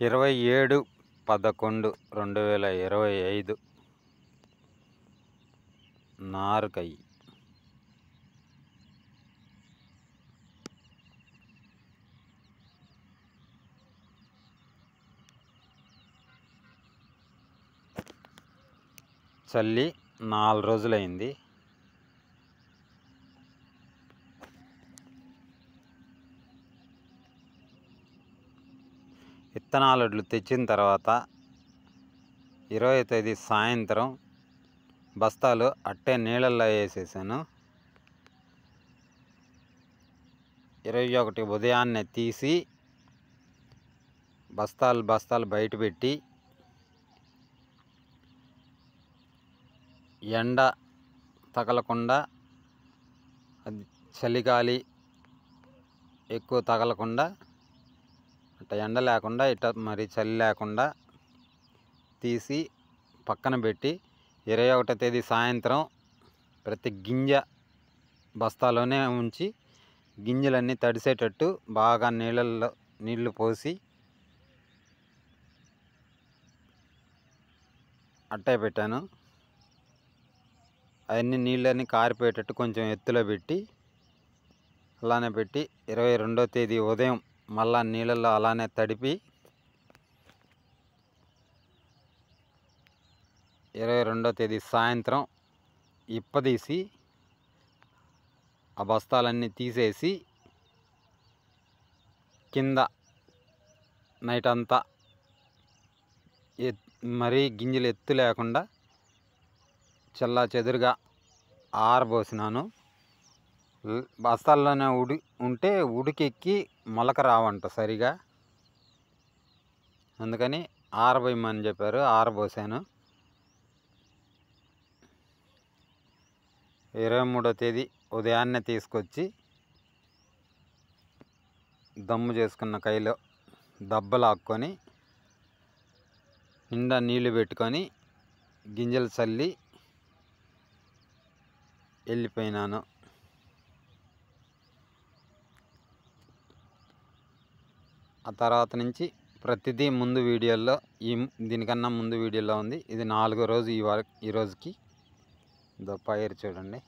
27/11/2025 నారుకై. చల్లి 4 రోజులైంది. విత్తనాలొడ్లు తెచ్చిన తర్వాత 20వ తేదీ సాయంత్రం బస్తాలు అట్టే నీళ్ళల్లో వేసేసాను. 21 ఉదయాన్నే తీసి బస్తాలు బయట పెట్టి ఎండ తగలకుండా, చలిగాలి ఎక్కువ తగలకుండా, అట్ట ఎండ లేకుండా ఇట్ట మరి చలి లేకుండా తీసి పక్కన పెట్టి 21వ తేదీ సాయంత్రం ప్రతి గింజ బస్తాలోనే ఉంచి గింజలన్నీ తడిసేటట్టు బాగా నీళ్లు పోసి అట్టే పెట్టాను. అవన్నీ నీళ్ళన్నీ కారిపోయేటట్టు కొంచెం ఎత్తులో పెట్టి అలానే పెట్టి 22వ తేదీ ఉదయం మళ్ళా నీళ్ళల్లో అలానే తడిపి 22వ తేదీ సాయంత్రం ఇప్పదీసి ఆ బస్తాలన్నీ తీసేసి కింద నైట్ అంతా మరీ గింజలు ఎత్తు లేకుండా చల్లా చెదురుగా ఆరబోసినాను. బస్తాల్లోనే ఉంటే ఉడికెక్కి మొలక రావంట సరిగా, అందుకని ఆరబోయమని చెప్పారు. ఆరబోసాను. 23వ తేదీ ఉదయాన్నే తీసుకొచ్చి దమ్ము చేసుకున్న కైలో దబ్బలాక్కొని నిండా నీళ్లు పెట్టుకొని గింజలు చల్లి వెళ్ళిపోయినాను. ఆ తర్వాత నుంచి ప్రతిదీ ముందు వీడియోల్లో దీనికన్నా ముందు వీడియోలో ఉంది. ఇది 4వ రోజు ఈ రోజుకి. పైరు చూడండి.